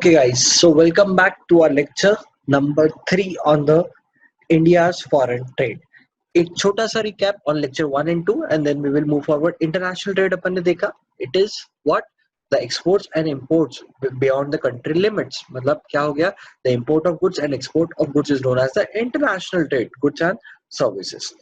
Okay, guys, so welcome back to our lecture number 3 on the India's foreign trade. एक छोटा सा recap on lecture 1 and 2 and then we will move forward. International trade अपन ने देखा, it is what the exports and imports beyond the country limits. मतलब क्या हो गया, the import of goods and export of goods is known as the international trade, goods and services.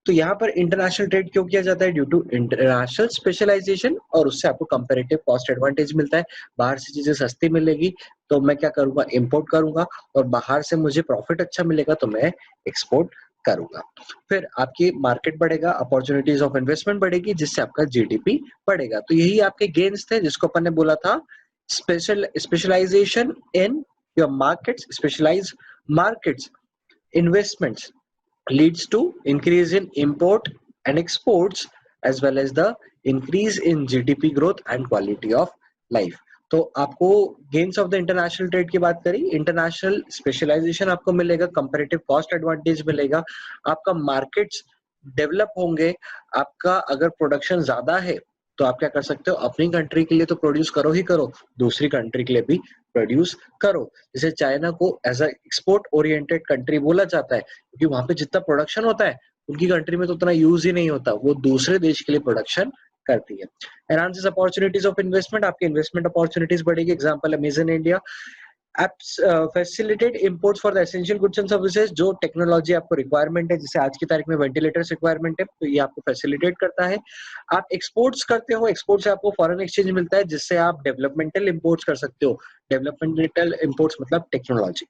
तो यहाँ पर international trade क्यों किया जाता है? ड्यू टू इंटरनेशनल स्पेशलाइजेशन, और उससे आपको कंपैरेटिव कॉस्ट एडवांटेज मिलता है। बाहर से चीजें सस्ती मिलेगी तो मैं क्या करूंगा, इंपोर्ट करूंगा, और बाहर से मुझे प्रॉफिट अच्छा मिलेगा तो मैं एक्सपोर्ट करूंगा। फिर आपकी मार्केट बढ़ेगा, अपॉर्चुनिटीज ऑफ इन्वेस्टमेंट बढ़ेगी, जिससे आपका जीडीपी बढ़ेगा। तो यही आपके गेन्स थे, जिसको अपन ने बोला था specialization in your markets, specialize markets, investments leads to increase in import and exports as well as the increase in GDP growth and quality of life. तो आपको gains of the international trade की बात करी, international specialisation आपको मिलेगा, comparative cost advantage मिलेगा, आपका markets develop होंगे, आपका अगर प्रोडक्शन ज्यादा है तो आप क्या कर सकते हो, अपनी कंट्री के लिए तो प्रोड्यूस करो ही करो, दूसरी कंट्री के लिए भी प्रोड्यूस करो। जैसे चाइना को as a export oriented country बोला जाता है, क्योंकि वहां पे जितना प्रोडक्शन होता है उनकी कंट्री में तो उतना यूज ही नहीं होता, वो दूसरे देश के लिए प्रोडक्शन करती है। एनहांसेस अपॉर्चुनिटीज ऑफ इन्वेस्टमेंट, आपके इन्वेस्टमेंट अपॉर्चुनिटीज बढ़ेगी। एग्जांपल है Amazon India apps facilitate imports for the essential goods and services. जो टेक्नोलॉजी आपको रिक्वायरमेंट है, जैसे आज की तारीख में वेंटिलेटर्स रिक्वायरमेंट है, तो ये आपको फैसिलिटेट करता है। आप एक्सपोर्ट्स करते हो, एक्सपोर्ट से आपको फॉरेन एक्सचेंज मिलता है, जिससे आप डेवलपमेंटल इंपोर्ट्स कर सकते हो। डेवलपमेंटल इंपोर्ट्स मतलब technology.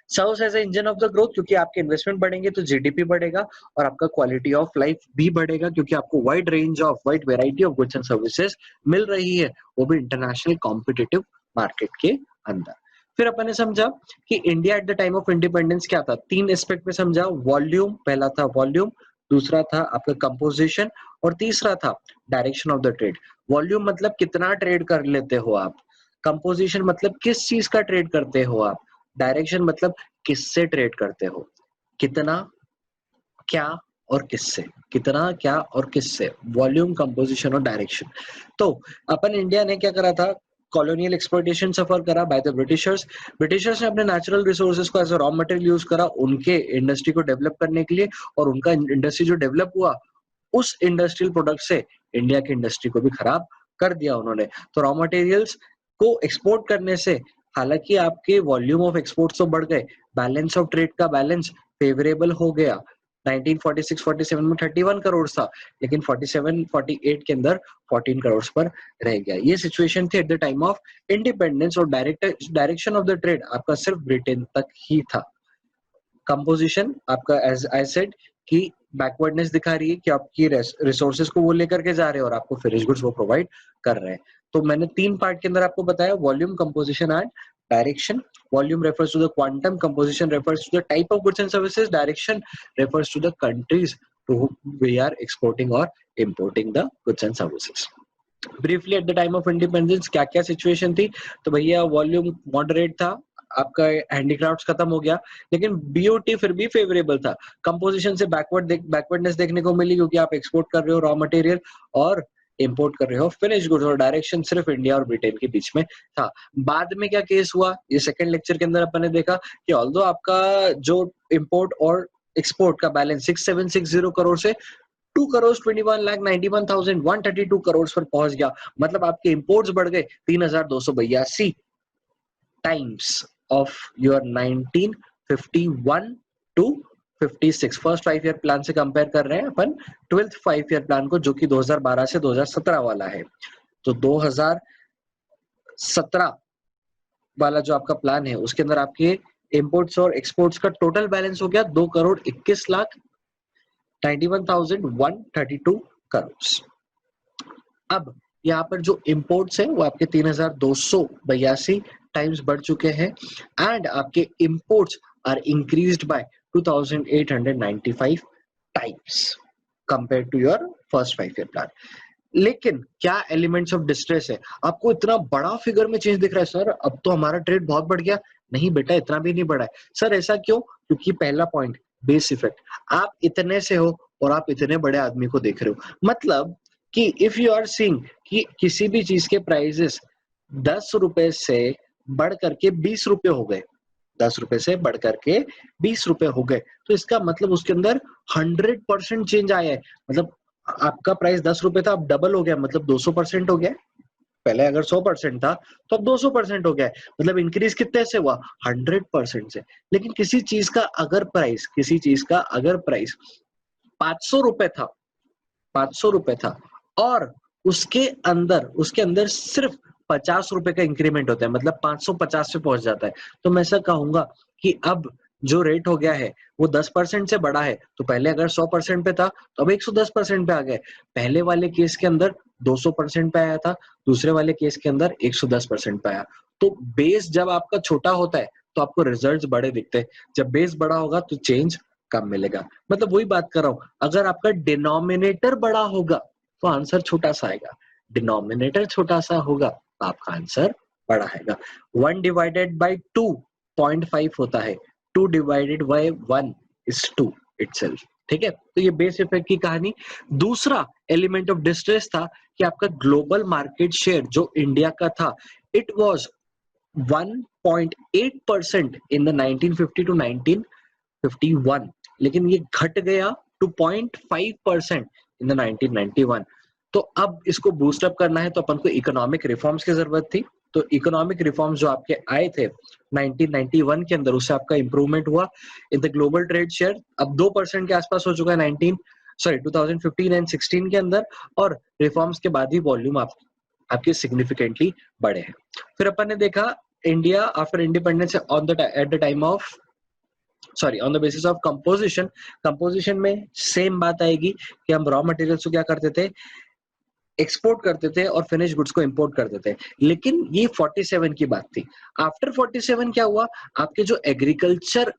Serves as engine of the growth, क्योंकि आपके इन्वेस्टमेंट बढ़ेंगे तो जीडीपी बढ़ेगा और आपका क्वालिटी ऑफ लाइफ भी बढ़ेगा, क्योंकि आपको wide range of, wide variety of goods and services मिल रही है, वो भी इंटरनेशनल कॉम्पिटिटिव मार्केट के अंदर। फिर अपन ने समझा कि India at the time of independence क्या था, तीन एस्पेक्ट में समझा। वॉल्यूम, पहला था वॉल्यूम, दूसरा था आपका कंपोजिशन, और तीसरा था direction of the trade. Volume मतलब कितना ट्रेड कर लेते हो आप, कंपोजिशन मतलब किस चीज का ट्रेड करते हो आप, डायरेक्शन मतलब किससे ट्रेड करते हो, कितना, क्या और किससे, कितना, क्या और किससे, वॉल्यूम, कंपोजिशन और डायरेक्शन। तो अपन इंडिया ने क्या करा था, कॉलोनियल एक्सप्लॉयटेशन सफर करा बाय द ब्रिटिशर्स। ब्रिटिशर्स ने अपने नेचुरल रिसोर्सेज को as a raw material use करा उनके इंडस्ट्री को डेवलप करने के लिए, और उनका इंडस्ट्री जो डेवलप हुआ उस इंडस्ट्रियल प्रोडक्ट से इंडिया की इंडस्ट्री को भी खराब कर दिया उन्होंने। तो रॉ मटेरियल्स को एक्सपोर्ट करने से हालांकि आपके वॉल्यूम ऑफ एक्सपोर्ट्स तो बढ़ गए, बैलेंस ऑफ ट्रेड का बैलेंस फेवरेबल हो गया। 1946-47 में 31 करोड़ था, लेकिन 47-48 के अंदर 14 करोड़ पर रह गया। ये सिचुएशन थी at the time of independence, और डायरेक्शन ऑफ द ट्रेड आपका सिर्फ ब्रिटेन तक ही था। कंपोजिशन आपका एज आई सेड कि बैकवर्डनेस दिखा रही है कि आपकी रिसोर्सेज को वो लेकर के जा रहे हैं और आपको फिनिश गुड्स वो प्रोवाइड कर रहे हैं। तो मैंने तीन पार्ट के अंदर आपको बताया, volume, composition and direction. Volume refers to the quantum, composition refers to the type of goods and services, direction refers to the countries to whom we are exporting or importing the goods and services. Briefly at the time of independence क्या क्या situation थी, तो भैया volume moderate था, आपका handicrafts खत्म हो गया, लेकिन बीओटी फिर भी फेवरेबल था। कंपोजिशन से बैकवर्डनेस देखने को मिली, क्योंकि आप एक्सपोर्ट कर रहे हो रॉ मटेरियल और इंपोर्ट कर रहे हो फिनिश गुड्स, और डायरेक्शन सिर्फ इंडिया और ब्रिटेन के बीच में था। बाद में क्या केस हुआ, ये सेकंड लेक्चर के अंदर अपन ने देखा कि ऑल्दो आपका जो इंपोर्ट और एक्सपोर्ट का बैलेंस 6760 करोड़ से 2,21,91,132 करोड़ पर पहुंच गया, मतलब आपके इंपोर्ट्स बढ़ गए 3,282 times of your 1951 to 56 first 5 year plan से कंपेयर कर रहे हैं अपन 12th 5 ईयर प्लान को, जो कि 2012 से 2017 वाला है। तो 2017 वाला जो आपका प्लान है उसके अंदर आपके इंपोर्ट्स और एक्सपोर्ट्स का टोटल बैलेंस हो गया 2,21,91,132 करोड़। अब यहाँ पर जो इंपोर्ट्स है वो आपके 3,282 टाइम्स बढ़ चुके हैं, एंड आपके imports are increased by 2,895 times compare to your first 5 year plan. लेकिन क्या एलिमेंट्स ऑफ डिस्ट्रेस है, आपको इतना बड़ा फिगर में चेंज दिख रहा है सर, अब तो हमारा ट्रेड बहुत बढ़ गया। नहीं बेटा, इतना भी नहीं बढ़ा है सर। ऐसा क्यों? क्योंकि पहला पॉइंट बेस इफेक्ट, आप इतने से हो और आप इतने बड़े आदमी को देख रहे हो, मतलब कि इफ यू आर सीइंग कि किसी भी चीज के प्राइसेस 10 रुपए से बढ़ करके 20 रुपए हो गए, 10 रुपए से बढ़ करके 20 रुपए हो गए, तो इसका मतलब उसके अंदर 100% चेंज आया है। मतलब आपका प्राइस 10 रुपए था, अब डबल हो गया, मतलब 200% हो गया। पहले अगर 100% था तो अब 200% हो गया है, मतलब इंक्रीज कितने से हुआ, 100% से। लेकिन किसी चीज का अगर प्राइस 500 रुपए था, 500 रुपए था, और उसके अंदर सिर्फ 50 रुपए का इंक्रीमेंट होता है, मतलब 550 पे पहुंच जाता है, तो मैं ऐसा कहूंगा कि अब जो रेट हो गया है वो 10% से बड़ा है। तो पहले अगर 100% पे था तो अब 110% पे आ गया। पहले वाले केस के अंदर 200% पे आया था, दूसरे वाले केस के अंदर 110% पे आया। तो बेस जब आपका छोटा होता है तो आपको रिजल्ट्स बड़े दिखते हैं, जब बेस बड़ा होगा तो चेंज कम मिलेगा। मतलब वही बात कर रहा हूँ, अगर आपका डिनोमिनेटर बड़ा होगा तो आंसर छोटा सा आएगा, डिनोमिनेटर छोटा सा होगा तो आपका आंसर बड़ा आएगा। 1 डिवाइडेड बाई 2.5 होता है, 2 डिवाइडेड बाई 1 इज 2 इटसेल्फ। ठीक है, तो ये बेस इफेक्ट की कहानी। दूसरा एलिमेंट ऑफ डिस्ट्रेस था कि आपका ग्लोबल मार्केट शेयर जो इंडिया का था, it was 1.8% in the 1950 to 1951, लेकिन ये घट गया टू 0.5% इन द 1991। तो अब इसको बूस्टअप करना है तो अपन को इकोनॉमिक रिफॉर्म्स की जरूरत थी। तो इकोनॉमिक रिफॉर्म्स जो आपके आए थे 1991 के अंदर, उससे आपका इंप्रूवमेंट हुआ in the global trade share, अब 2% के आसपास हो चुका है 2015 एंड 16 के अंदर, और रिफॉर्म्स के बाद ही वॉल्यूम आपके सिग्निफिकेंटली बढ़े हैं। फिर अपन ने देखा India after independence on the at the time of on the basis of composition में सेम बात आएगी कि हम रॉ मटेरियल्स को क्या करते थे, एक्सपोर्ट करते थे और फिनिश गुड्स को इंपोर्ट करते थे। लेकिन ये 47 की बात थी। आफ्टर 47 क्या हुआ, आपके जो एग्रीकल्चर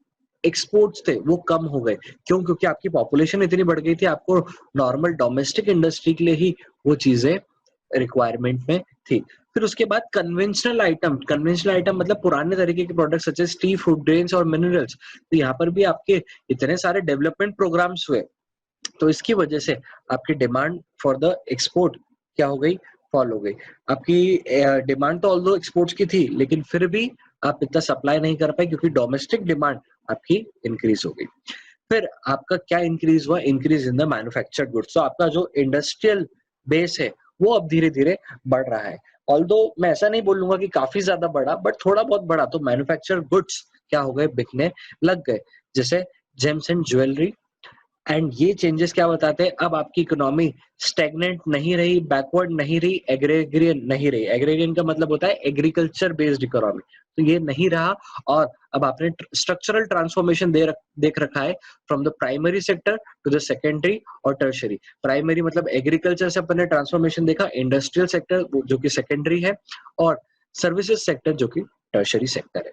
एक्सपोर्ट्स थे वो कम हो गए। क्यों? क्योंकि आपकी पॉपुलेशन इतनी बढ़ गई थी, आपको नॉर्मल डोमेस्टिक इंडस्ट्री के लिए ही वो चीजें रिक्वायरमेंट में थी। फिर उसके बाद कन्वेंशनल आइटम मतलब पुराने तरीके के products such as tea, food grains और मिनरल्स, तो यहाँ पर भी आपके इतने सारे डेवलपमेंट प्रोग्राम्स हुए, तो इसकी वजह से आपकी डिमांड फॉर द एक्सपोर्ट क्या हो गई, फॉल हो गई। आपकी डिमांड तो ऑल्दो एक्सपोर्ट्स की थी, लेकिन फिर भी आप इतना सप्लाई नहीं कर पाए क्योंकि डोमेस्टिक डिमांड आपकी इंक्रीज हो गई। फिर आपका क्या इंक्रीज हुआ, increase in the manufactured goods. तो आपका जो इंडस्ट्रियल बेस है वो अब धीरे धीरे बढ़ रहा है। ऑल्दो मैं ऐसा नहीं बोलूंगा कि काफी ज्यादा बढ़ा, बट थोड़ा बहुत बढ़ा। तो मैन्युफैक्चर्ड गुड्स क्या हो गए, बिकने लग गए, जैसे जेम्स एंड ज्वेलरी। एंड ये चेंजेस क्या बताते हैं, अब आपकी इकोनॉमी स्टेगनेंट नहीं रही, बैकवर्ड नहीं रही, एग्रेरियन नहीं रही। एग्रेरियन का मतलब होता है एग्रीकल्चर बेस्ड इकोनॉमी, तो ये नहीं रहा। और अब आपने स्ट्रक्चरल ट्रांसफॉर्मेशन देख रखा है from the primary sector to the secondary और टर्शरी। प्राइमरी मतलब एग्रीकल्चर से अपन ने ट्रांसफॉर्मेशन देखा, इंडस्ट्रियल सेक्टर जो कि सेकेंडरी है, और सर्विसेज सेक्टर जो कि टर्शरी सेक्टर है।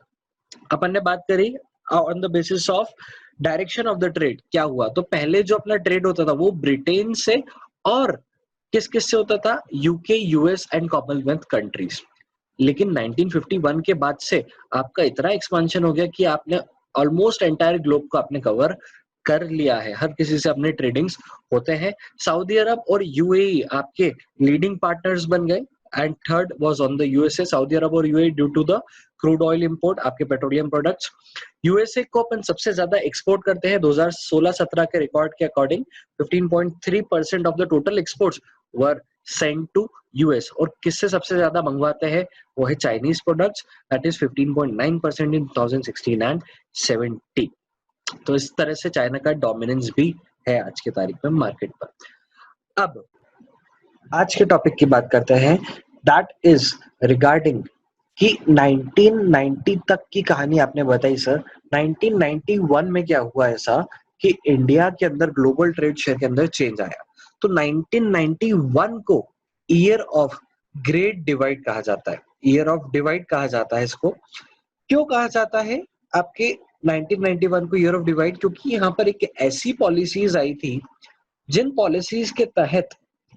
अपन ने बात करी on the basis of direction of the trade, क्या हुआ, तो पहले जो अपना ट्रेड होता था वो ब्रिटेन से और किस किस से होता था, UK, US and Commonwealth countries. लेकिन 1951 के बाद से आपका इतना एक्सपेंशन हो गया कि आपने ऑलमोस्ट एंटायर ग्लोब को आपने कवर कर लिया है, हर किसी से अपने ट्रेडिंग्स होते हैं। सऊदी अरब और यूएई आपके लीडिंग पार्टनर्स बन गए, and third was on the USA. Saudi Arab और UAE due to the crude oil import, आपके पेट्रोलियम प्रोडक्ट्स। यूएसए को अपन सबसे ज्यादा एक्सपोर्ट करते हैं 2016-17 के रिकॉर्ड के according 15.3% of the total exports were sent to US. और किससे सबसे ज्यादा मंगवाते हैं, वो है Chinese products, that is 15.9% in 2016 and 17। तो इस तरह से चाइना का डोमिनेंस भी है आज की तारीख में मार्केट पर। अब आज के टॉपिक की बात करते हैं, दैट इज रिगार्डिंग कि 1990 तक की कहानी आपने बताई सर। 1991 में क्या हुआ ऐसा कि इंडिया के अंदर ग्लोबल ट्रेड शेयर के अंदर चेंज आया। तो 1991 को ईयर ऑफ ग्रेट डिवाइड कहा जाता है, ईयर ऑफ डिवाइड कहा जाता है इसको। क्यों कहा जाता है आपके 1991 को ईयर ऑफ डिवाइड, क्योंकि यहाँ पर एक ऐसी पॉलिसीज आई थी जिन पॉलिसीज के तहत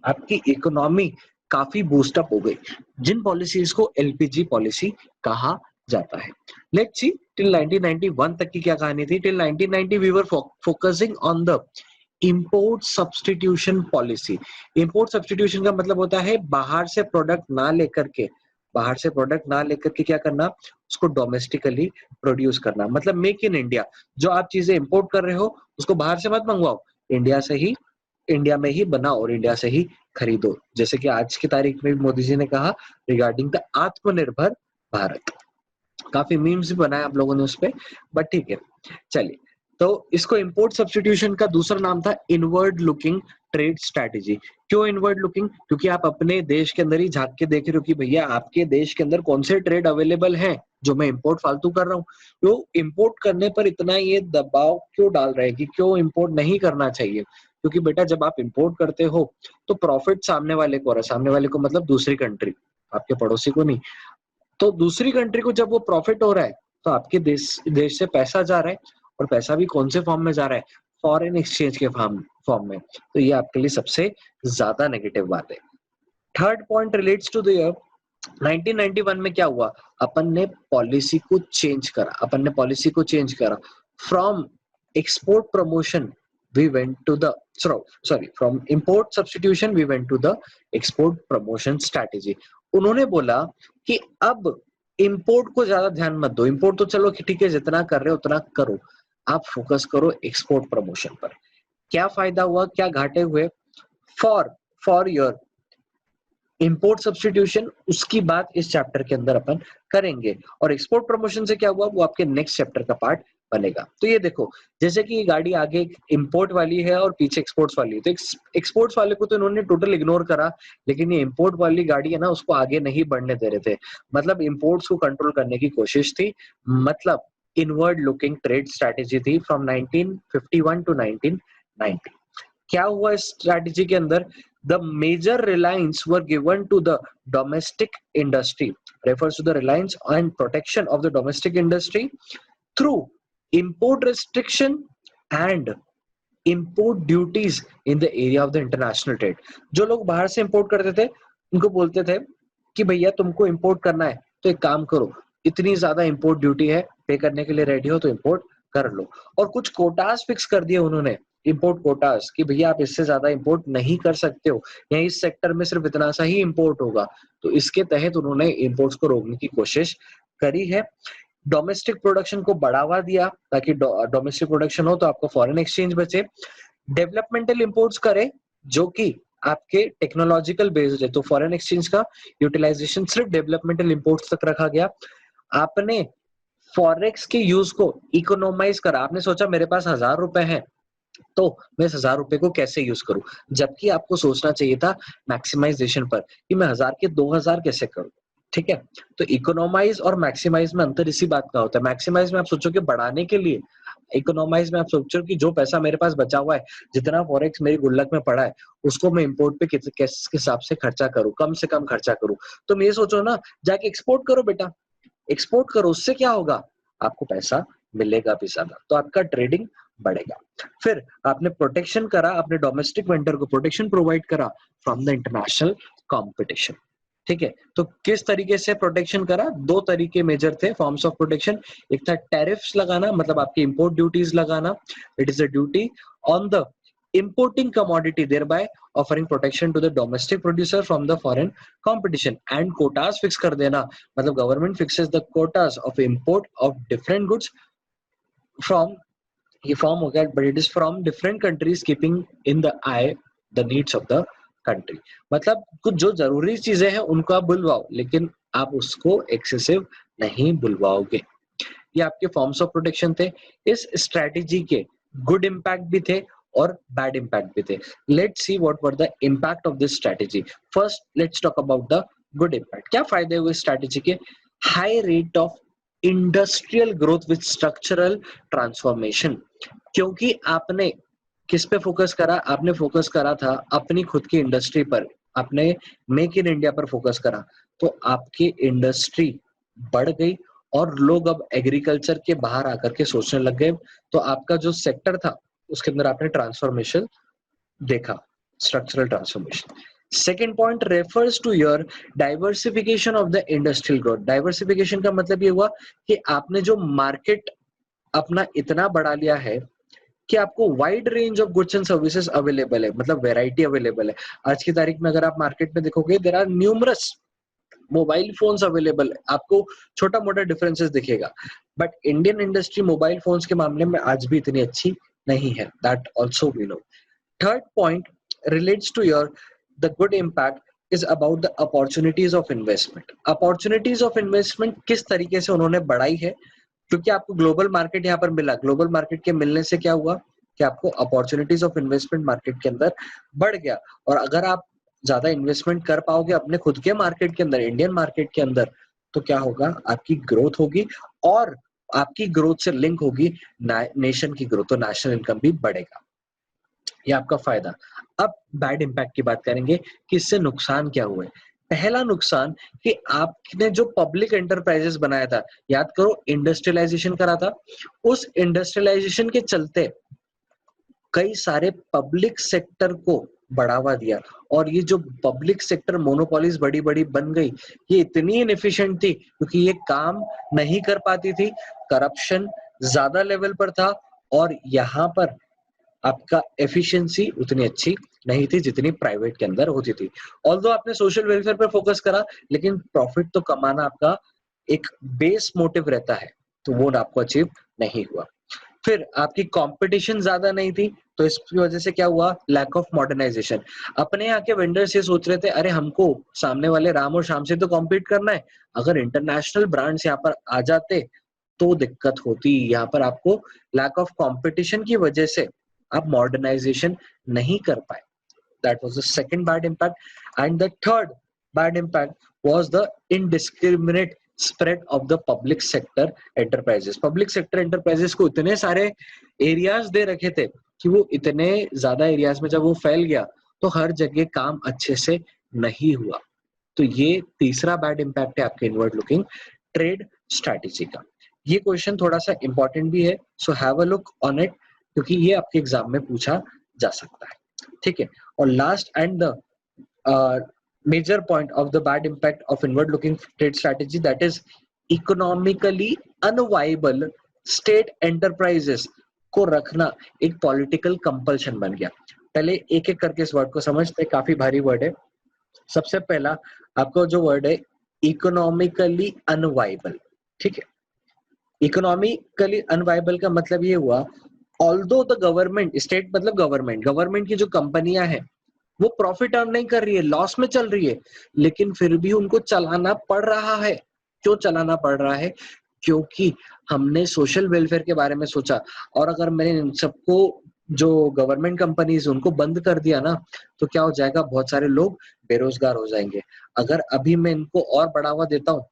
आपकी इकोनॉमी काफी बूस्टअप हो गई, जिन पॉलिसीज को एलपीजी पॉलिसी कहा जाता है। लेट्स सी टिल 1991 तक की क्या कहानी थी। Till 1990 we were focusing on the import substitution policy. Import substitution का मतलब होता है बाहर से प्रोडक्ट ना लेकर के बाहर से प्रोडक्ट ना लेकर के क्या करना, उसको डोमेस्टिकली प्रोड्यूस करना, मतलब मेक इन इंडिया। जो आप चीजें इंपोर्ट कर रहे हो उसको बाहर से मत मंगवाओ, इंडिया से ही, इंडिया में ही बनाओ और इंडिया से ही खरीदो। जैसे कि आज की तारीख में मोदी जी ने कहा रिगार्डिंग द आत्मनिर्भर भारत, काफी मीम्स भी बनाए आप लोगों ने उस पे, बट ठीक है चलिए। तो इसको इंपोर्ट सब्स्टिट्यूशन का दूसरा नाम था इनवर्ड लुकिंग ट्रेड स्ट्रैटेजी। क्यों इनवर्ड लुकिंग? क्योंकि आप अपने देश के अंदर ही झांक के देख रहे हो कि भैया आपके देश के अंदर कौन से ट्रेड अवेलेबल हैं जो मैं इंपोर्ट फालतू कर रहा हूँ। तो इंपोर्ट करने पर इतना ये दबाव क्यों डाल रहे हैं कि क्यों इंपोर्ट नहीं करना चाहिए? क्योंकि बेटा जब आप इंपोर्ट करते हो तो प्रॉफिट सामने वाले को हो रहा है, सामने वाले को मतलब दूसरी कंट्री, आपके पड़ोसी को नहीं। तो दूसरी कंट्री को जब वो प्रॉफिट हो रहा है तो आपके देश से पैसा जा रहा है, और पैसा भी कौन से फॉर्म में जा रहा है? फॉरेन एक्सचेंज के फॉर्म में। तो ये आपके लिए सबसे ज्यादा नेगेटिव बात है। Third point relates to the year 1991 में क्या हुआ? अपन ने पॉलिसी को चेंज करा from export promotion we went to the from import substitution we went to the export promotion strategy. उन्होंने बोला कि अब इंपोर्ट को ज्यादा ध्यान मत दो, इंपोर्ट तो चलो ठीक है जितना कर रहे हो उतना करो, आप फोकस करो एक्सपोर्ट प्रमोशन पर। क्या फायदा हुआ, क्या घाटे हुए? फॉर योर इंपोर्ट सब्स्टिट्यूशन उसकी बात इस चैप्टर के अंदर अपन करेंगे, और एक्सपोर्ट प्रमोशन से क्या हुआ वो आपके नेक्स्ट चैप्टर का पार्ट बनेगा। तो ये देखो, जैसे कि ये गाड़ी आगे इंपोर्ट वाली है और पीछे एक्सपोर्ट्स वाली है, तो एक्सपोर्ट्स वाले को तो इन्होंने टोटल इग्नोर करा, लेकिन ये इंपोर्ट वाली गाड़ी है ना उसको आगे नहीं बढ़ने दे रहे थे, मतलब इंपोर्ट्स को कंट्रोल करने की कोशिश थी, मतलब इनवर्ड लुकिंग ट्रेड स्ट्रैटेजी थी फ्रॉम 1951 टू 1990। क्या हुआ इस स्ट्रैटेजी के अंदर? The major reliance were given to the domestic industry, refers to the reliance and protection of the domestic industry through import restriction and import duties in the area of the international trade। जो लोग बाहर से import करते थे उनको बोलते थे कि भैया तुमको इंपोर्ट करना है तो एक काम करो, इतनी ज्यादा इंपोर्ट ड्यूटी है, पे करने के लिए रेडी हो तो इंपोर्ट कर लो। और कुछ कोटास फिक्स कर दिए उन्होंने, इंपोर्ट कोटास, कि भैया आप इससे ज्यादा इंपोर्ट नहीं कर सकते हो, या इस सेक्टर में सिर्फ इतना सा ही इंपोर्ट होगा। तो इसके तहत उन्होंने इंपोर्ट्स को रोकने की कोशिश करी है। डोमेस्टिक प्रोडक्शन को बढ़ावा दिया ताकि डोमेस्टिक प्रोडक्शन हो तो आपको फॉरेन एक्सचेंज बचे। डेवलपमेंटल इंपोर्ट्स करे जो कि आपके टेक्नोलॉजिकल बेस्ड है, तो फॉरेन एक्सचेंज का यूटिलाइजेशन सिर्फ डेवलपमेंटल इंपोर्ट्स तक रखा गया। आपने फॉरेक्स के यूज को इकोनोमाइज करा, आपने सोचा मेरे पास 1000 रुपए हैं तो मैं इस 1000 रुपए को कैसे यूज करूं, जबकि आपको सोचना चाहिए था मैक्सिमाइजेशन पर कि मैं 1000 के 2000 कैसे करूं। ठीक है, तो इकोनोमाइज और मैक्सिमाइज में अंतर इसी बात का होता है। मैक्सिमाइज में आप सोचो कि बढ़ाने के लिए, इकोनोमाइज में आप सोचो कि जो पैसा मेरे पास बचा हुआ है, जितना फॉरेक्स मेरी गुल्लक में पड़ा है, उसको मैं इंपोर्ट पे किस हिसाब से खर्चा करूं, कम से कम खर्चा करूं। तुम ये सोचो ना, जाके एक्सपोर्ट करो बेटा, एक्सपोर्ट करो, उससे क्या होगा, आपको पैसा मिलेगा भी ज्यादा, तो आपका ट्रेडिंग बढ़ेगा। फिर आपने प्रोटेक्शन करा, अपने डोमेस्टिक वेंडर को प्रोटेक्शन प्रोवाइड करा फ्रॉम द इंटरनेशनल कंपटीशन। ठीक है, तो किस तरीके से प्रोटेक्शन करा? दो तरीके मेजर थे फॉर्म्स ऑफ प्रोटेक्शन। एक था टैरिफ्स लगाना, मतलब आपकी इंपोर्ट ड्यूटीज लगाना, it is a duty on the importing commodity, thereby offering protection to the domestic producer from the foreign competition। and quotas fix कर देना, मतलब government fixes the quotas of import of different goods from, ये form हो गया, but it is from different countries keeping in the eye the needs of the country। मतलब कुछ जो जरूरी चीजें हैं उनको आप बुलवाओ, लेकिन आप उसको एक्सेसिव नहीं बुलवाओगे। ये आपके फॉर्म्स ऑफ प्रोटेक्शन थे। इस स्ट्रेटेजी के गुड इम्पैक्ट भी थे और बैड इम्पैक्ट भी थे। Let's see what were the impact of this strategy. First let's talk about the good impact. क्या फायदे हुए स्ट्रेटेजी के? High rate of industrial growth with structural transformation. क्योंकि आपने किस पे फोकस करा? आपने फोकस करा था अपनी खुद की इंडस्ट्री पर, आपने मेक इन इंडिया पर फोकस करा, तो आपकी इंडस्ट्री बढ़ गई और लोग अब एग्रीकल्चर के बाहर आकर के सोचने लग गए। तो आपका जो सेक्टर था उसके अंदर आपने ट्रांसफॉर्मेशन देखा, structural transformation. Second point refers to your diversification of the industrial growth. Diversification का मतलब ये हुआ कि आपने जो मार्केट अपना इतना बढ़ा लिया है कि आपको wide range of goods and services available है, मतलब वेराइटी अवेलेबल है। आज की तारीख में अगर आप मार्केट में देखोगे, there are numerous mobile phones available, आपको छोटा मोटा डिफरेंसेस दिखेगा, but Indian industry mobile phones के मामले में आज भी इतनी अच्छी नहीं है, that also we know. Third point relates to your the good impact is about the opportunities of investment. Opportunities of investment किस तरीके से उन्होंने बढ़ाई है, क्योंकि आपको ग्लोबल मार्केट यहाँ पर मिला. ग्लोबल मार्केट के मिलने से क्या हुआ कि आपको अपॉर्चुनिटीज ऑफ इन्वेस्टमेंट मार्केट के अंदर बढ़ गया. और अगर आप ज्यादा इन्वेस्टमेंट कर पाओगे अपने खुद के मार्केट के अंदर, इंडियन मार्केट के अंदर, तो क्या होगा, आपकी ग्रोथ होगी और आपकी ग्रोथ से लिंक होगी नेशन की ग्रोथ, तो नेशनल इनकम भी बढ़ेगा. ये आपका फायदा. अब बैड इम्पैक्ट की बात करेंगे कि इससे नुकसान क्या हुए. पहला नुकसान कि आपने जो पब्लिक एंटरप्राइजेस बनाया था, याद करो इंडस्ट्रियलाइजेशन करा था, उस इंडस्ट्रियलाइजेशन के चलते कई सारे पब्लिक सेक्टर को बढ़ावा दिया, और ये जो पब्लिक सेक्टर मोनोपोलीज बड़ी बड़ी बन गई, ये इतनी इनएफिशिएंट थी क्योंकि ये काम नहीं कर पाती थी, करप्शन ज्यादा लेवल पर था, और यहाँ पर आपका एफिशिएंसी उतनी अच्छी नहीं थी जितनी प्राइवेट के अंदर होती थी. ऑल्दो आपने सोशल वेलफेयर पर फोकस करा, लेकिन प्रॉफिट तो कमाना आपका एक बेस मोटिव रहता है, तो वो आपको अचीव नहीं हुआ. फिर आपकी कंपटीशन ज्यादा नहीं थी, तो इसकी वजह से क्या हुआ, लैक ऑफ मॉडर्नाइजेशन. अपने यहाँ के वेंडर्स ये सोच रहे थे, अरे हमको सामने वाले राम और श्याम से तो कॉम्पीट करना है, अगर इंटरनेशनल ब्रांड्स यहाँ पर आ जाते तो दिक्कत होती. यहाँ पर आपको लैक ऑफ कंपटीशन की वजह से आप मॉडर्नाइजेशन नहीं कर पाए. That was the second bad impact. And the third bad impact was the indiscriminate spread of the public sector enterprises. Public sector enterprises को इतने सारे एरियाज दे रखे थे कि वो इतने ज्यादा एरियाज में जब वो फैल गया तो हर जगह काम अच्छे से नहीं हुआ. तो ये तीसरा बैड इम्पैक्ट है आपके इनवर्ड लुकिंग ट्रेड स्ट्रैटेजी का. ये क्वेश्चन थोड़ा सा इंपॉर्टेंट भी है, so have a look on it, क्योंकि ये आपके एग्जाम में पूछा जा सकता है. ठीक है. और last and the major point of the bad impact of inward looking trade strategy, that is economically unviable state enterprises को रखना एक पॉलिटिकल कंपल्शन बन गया. पहले एक एक करके इस वर्ड को समझते, काफी भारी वर्ड है. सबसे पहला आपको जो वर्ड है इकोनॉमिकली अनवाइबल. ठीक है. इकोनॉमिकली अनवाइबल का मतलब ये हुआ, ऑल्दो द गवर्नमेंट, स्टेट मतलब गवर्नमेंट, गवर्नमेंट की जो कंपनियां हैं वो प्रॉफिट अर्न नहीं कर रही है, लॉस में चल रही है, लेकिन फिर भी उनको चलाना पड़ रहा है. क्यों चलाना पड़ रहा है? क्योंकि हमने सोशल वेलफेयर के बारे में सोचा, और अगर मैंने इन सबको जो गवर्नमेंट कंपनीज उनको बंद कर दिया ना, तो क्या हो जाएगा, बहुत सारे लोग बेरोजगार हो जाएंगे. अगर अभी मैं इनको और बढ़ावा देता हूँ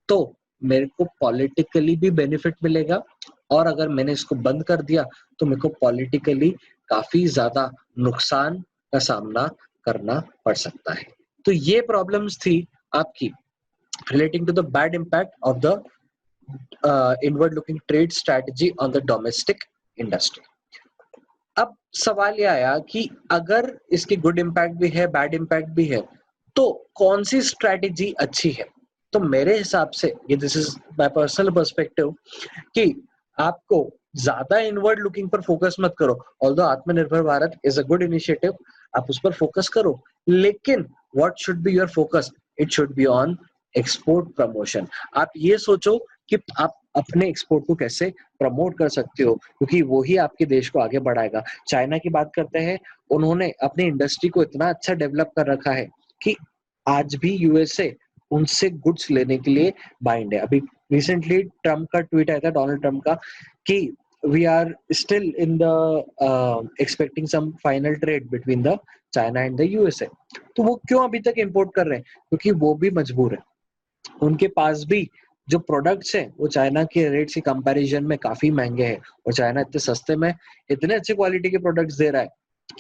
तो मेरे को पॉलिटिकली भी बेनिफिट मिलेगा, और अगर मैंने इसको बंद कर दिया तो मेरे को पॉलिटिकली काफी ज्यादा नुकसान का सामना करना पड़ सकता है. तो ये प्रॉब्लम्स थी आपकी relating to the bad impact of the inward looking trade strategy on the domestic industry. अब सवाल ये आया कि अगर इसकी गुड इम्पैक्ट भी है, बैड इम्पैक्ट भी है, तो कौन सी स्ट्रैटेजी अच्छी है? तो मेरे हिसाब से, ये this is my personal perspective, कि आपको ज्यादा इनवर्ड लुकिंग पर फोकस मत करो. ऑल्दो आत्मनिर्भर Bharat is a good initiative, आप उस पर फोकस करो, लेकिन what should be your focus? It should be on export promotion. आप ये सोचो कि आप अपने एक्सपोर्ट को कैसे प्रमोट कर सकते हो, क्योंकि वो ही आपके देश को आगे बढ़ाएगा. चाइना की बात करते हैं, उन्होंने अपनी इंडस्ट्री को इतना अच्छा डेवलप कर रखा है कि आज भी यूएसए उनसे गुड्स लेने के लिए बाइंड है. अभी रिसेंटली ट्रम्प का ट्वीट आया था, डोनाल्ड ट्रम्प का, कि we are still in the expecting some final trade between the China and the USA. तो वो क्यों अभी तक इंपोर्ट कर रहे हैं? क्योंकि वो भी मजबूर है, उनके पास भी जो प्रोडक्ट्स हैं वो चाइना के रेट के कंपैरिजन में काफी महंगे हैं, और चाइना इतने सस्ते में इतने अच्छे क्वालिटी के प्रोडक्ट्स दे रहा है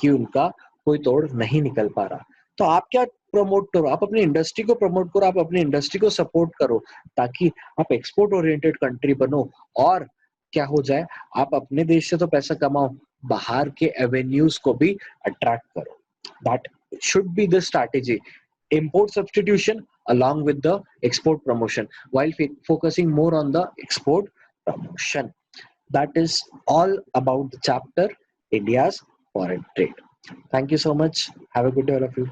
कि उनका कोई तोड़ नहीं निकल पा रहा. तो आप क्या प्रमोट करो? आप अपनी इंडस्ट्री को प्रमोट करो, आप अपनी इंडस्ट्री को सपोर्ट करो, ताकि आप एक्सपोर्ट ओरिएंटेड कंट्री बनो. और क्या हो जाए, आप अपने देश से तो पैसा कमाओ, बाहर के एवेन्यूज को भी अट्रैक्ट करो. That should be the strategy. Import substitution along with the export promotion, while focusing more on the export promotion. That is all about the chapter India's foreign trade. Thank you so much. Have a good day, all of you.